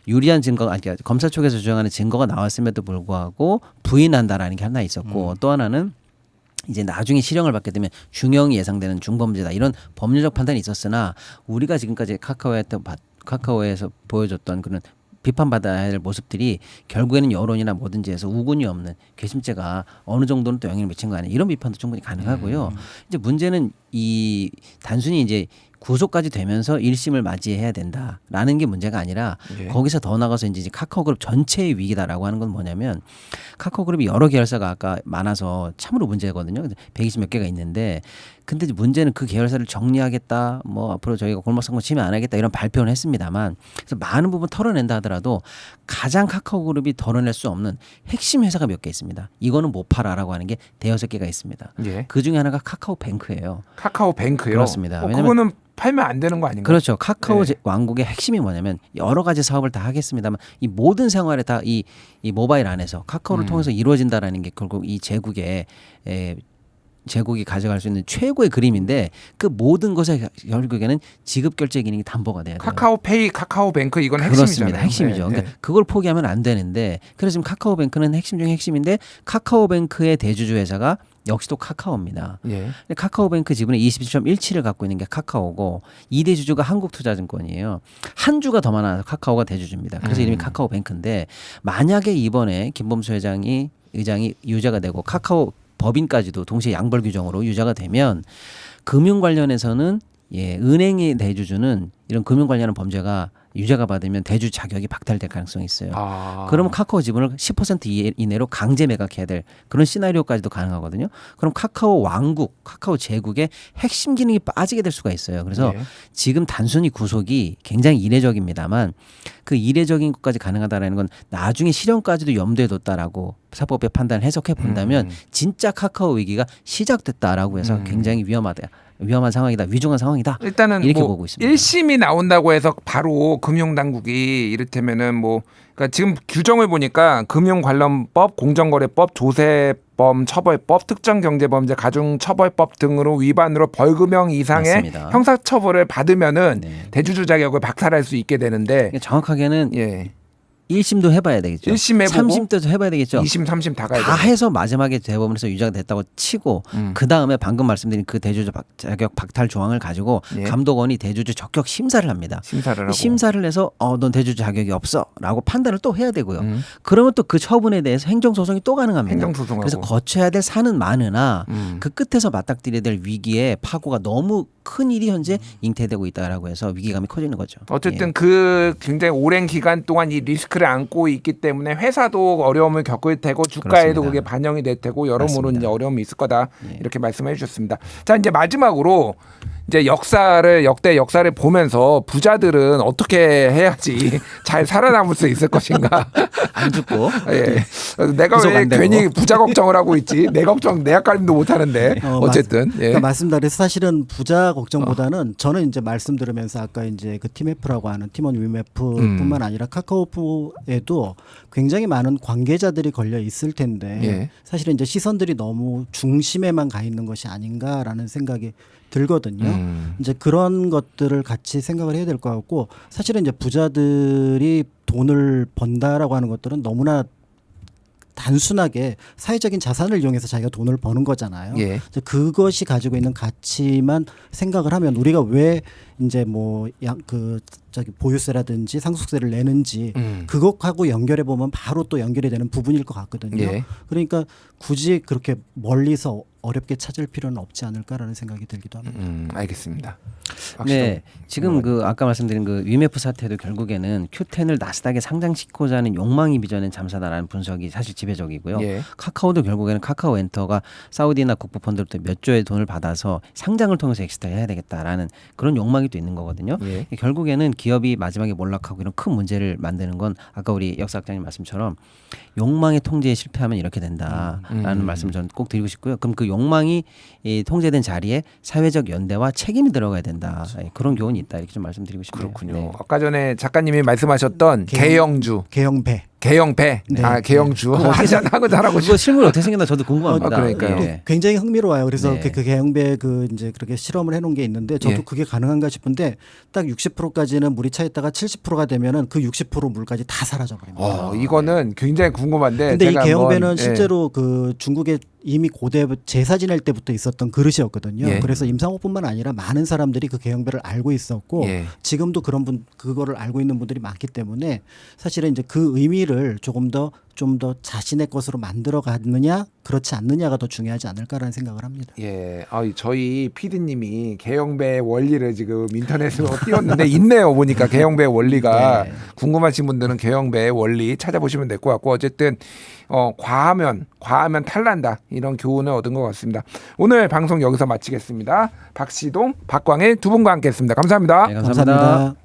유리한 증거가 아니 그러니까 검사 쪽에서 주장하는 증거가 나왔음에도 불구하고 부인한다라는 게 하나 있었고 또 하나는 이제 나중에 실형을 받게 되면 중형이 예상되는 중범죄다 이런 법률적 판단이 있었으나 우리가 지금까지 카카오에서 보여줬던 그런 비판받아야 할 모습들이 결국에는 여론이나 뭐든지 해서 우군이 없는 괘씸죄가 어느 정도는 또 영향을 미친 거 아니냐 이런 비판도 충분히 가능하고요. 이제 문제는 이 단순히 이제 구속까지 되면서 1심을 맞이해야 된다라는 게 문제가 아니라 예. 거기서 더 나가서 이제 카카오그룹 전체의 위기다라고 하는 건 뭐냐면 카카오그룹이 여러 계열사가 아까 많아서 참으로 문제거든요. 120몇 개가 있는데 근데 이제 문제는 그 계열사를 정리하겠다, 뭐 앞으로 저희가 골목상권 침해 안 하겠다 이런 발표는 했습니다만, 그래서 많은 부분 털어낸다 하더라도 가장 카카오그룹이 덜어낼 수 없는 핵심 회사가 몇 개 있습니다. 이거는 못 팔아라고 하는 게 대여섯 개가 있습니다. 예. 그 중에 하나가 카카오뱅크예요. 카카오뱅크요. 그렇습니다. 왜냐면 그거는 팔면 안 되는 거 아닌가요? 그렇죠. 카카오 네. 왕국의 핵심이 뭐냐면 여러 가지 사업을 다 하겠습니다만 이 모든 생활에 다 이 모바일 안에서 카카오를 통해서 이루어진다라는 게 결국 이 제국이 가져갈 수 있는 최고의 그림인데 그 모든 것에 결국에는 지급 결제 기능이 담보가 돼야 돼요. 카카오페이, 카카오뱅크 이건 그렇습니다. 핵심이잖아요. 핵심이죠. 네, 그러니까 네. 그걸 포기하면 안 되는데 그래서 지금 카카오뱅크는 핵심 중에 핵심인데 카카오뱅크의 대주주 회사가 역시 또 카카오입니다. 예. 근데 카카오뱅크 지분의 27.17을 갖고 있는 게 카카오고 2대 주주가 한국투자증권이에요. 한 주가 더 많아서 카카오가 대주주입니다. 그래서 이름이 카카오뱅크인데 만약에 이번에 김범수 의장이 유죄가 되고 카카오 법인까지도 동시에 양벌 규정으로 유죄가 되면 금융 관련해서는 은행의 대주주는 이런 금융 관련한 범죄가 유죄가 받으면 대주 자격이 박탈될 가능성이 있어요. 그러면 카카오 지분을 10% 이내로 강제 매각해야 될 그런 시나리오까지도 가능하거든요. 그럼 카카오 왕국, 카카오 제국의 핵심 기능이 빠지게 될 수가 있어요. 그래서 예. 지금 단순히 구속이 굉장히 이례적입니다만 그 이례적인 것까지 가능하다라는 건 나중에 실형까지도 염두에 뒀다라고 사법의 판단을 해석해 본다면 진짜 카카오 위기가 시작됐다라고 해서 굉장히 위험한 상황이다, 위중한 상황이다. 일단은 이렇게 뭐 보고 있습니다. 1심이 나온다고 해서 바로 금융당국이 이를테면은 뭐 그러니까 지금 규정을 보니까 금융관련법, 공정거래법, 조세범 처벌법, 특정경제범죄 가중처벌법 등으로 위반으로 벌금형 이상의 맞습니다. 형사처벌을 받으면은 네. 대주주 자격을 박탈할 수 있게 되는데 그러니까 정확하게는 예. 1심도 해봐야 되겠죠. 1심 해보고 3심도 해봐야 되겠죠. 2심, 3심 다 가야 다 돼요. 해서 마지막에 대법원에서 유죄가 됐다고 치고 그 다음에 방금 말씀드린 그 대주주 자격 박탈 조항을 가지고 예. 감독원이 대주주 적격 심사를 합니다. 심사를 하고 심사를 해서 넌 대주주 자격이 없어라고 판단을 또 해야 되고요. 그러면 또 그 처분에 대해서 행정소송이 또 가능합니다. 행정소송하고. 그래서 거쳐야 될 산은 많으나 그 끝에서 맞닥뜨려야 될 위기에 파고가 너무 큰 일이 현재 잉태되고 있다라고 해서 위기감이 커지는 거죠. 어쨌든 그 굉장히 오랜 기간 동안 이 리스크를 안고 있기 때문에 회사도 어려움을 겪을 테고 주가에도 그렇습니다. 그게 반영이 될 테고 여러모로 맞습니다. 이제 어려움이 있을 거다 이렇게 말씀해 주셨습니다. 자 이제 마지막으로 이제 역대 역사를 보면서 부자들은 어떻게 해야지 잘 살아남을 수 있을 것인가? 안 죽고 예. 내가 구속 왜 안 되고. 괜히 부자 걱정을 하고 있지? 내 걱정 내 약간도 못 하는데 어쨌든 예. 그러니까 맞습니다. 그래서 사실은 부자 걱정보다는 저는 이제 말씀 들으면서 아까 이제 그 팀F라고 하는 팀원 위메프뿐만 아니라 카카오에도 굉장히 많은 관계자들이 걸려 있을 텐데 예. 사실은 이제 시선들이 너무 중심에만 가 있는 것이 아닌가라는 생각이 들거든요. 이제 그런 것들을 같이 생각을 해야 될 것 같고 사실은 이제 부자들이 돈을 번다라고 하는 것들은 너무나 단순하게 사회적인 자산을 이용해서 자기가 돈을 버는 거잖아요. 예. 이제 그것이 가지고 있는 가치만 생각을 하면 우리가 왜 이제 뭐 보유세라든지 상속세를 내는지 그것하고 연결해 보면 바로 또 연결이 되는 부분일 것 같거든요. 예. 그러니까 굳이 그렇게 멀리서 어렵게 찾을 필요는 없지 않을까라는 생각이 들기도 합니다. 알겠습니다. 네, 지금 그 아까 말씀드린 그 위메프 사태도 결국에는 Q10을 나스닥에 상장시키고자 하는 욕망이 빚어낸 잠사다라는 분석이 사실 지배적이고요. 예. 카카오도 결국에는 카카오엔터가 사우디나 국부펀드로부터 몇 조의 돈을 받아서 상장을 통해서 엑시트를 해야 되겠다라는 그런 욕망이 또 있는 거거든요. 예. 결국에는 기업이 마지막에 몰락하고 이런 큰 문제를 만드는 건 아까 우리 역사학장님 말씀처럼 욕망의 통제에 실패하면 이렇게 된다라는 말씀을 저는 꼭 드리고 싶고요. 그럼 그 욕망이 통제된 자리에 사회적 연대와 책임이 들어가야 된다. 그런 교훈이 있다. 이렇게 좀 말씀드리고 싶네요. 그렇군요. 네. 아까 전에 작가님이 말씀하셨던 개영주, 개영배. 개영배, 네. 개영주 하고 잘하고 그거 실물 어떻게 생겼나 저도 궁금합니다. 그러니까요. 예. 굉장히 흥미로워요. 그래서 네. 그 개영배 이제 그렇게 실험을 해놓은 게 있는데 저도 예. 그게 가능한가 싶은데 딱 60%까지는 물이 차 있다가 70%가 되면은 그 60% 물까지 다 사라져 버립니다. 이거는 굉장히 궁금한데. 근데 이 제가 개영배는 한번, 실제로 그 중국에 이미 고대 제사 지낼 때부터 있었던 그릇이었거든요. 예. 그래서 임상호뿐만 아니라 많은 사람들이 그 개영배를 알고 있었고 예. 지금도 그거를 알고 있는 분들이 많기 때문에 사실은 이제 그 의미를 원리를 좀 더 자신의 것으로 만들어 가느냐 그렇지 않느냐가 더 중요하지 않을까라는 생각을 합니다. 예, 저희 PD님이 개영배의 원리를 지금 인터넷으로 띄웠는데 있네요. 보니까 개영배의 원리가 네. 궁금하신 분들은 개영배의 원리 찾아보시면 될 것 같고 어쨌든 과하면 탈난다 이런 교훈을 얻은 것 같습니다. 오늘 방송 여기서 마치겠습니다. 박시동, 박광일 두 분과 함께했습니다. 감사합니다. 네, 감사합니다.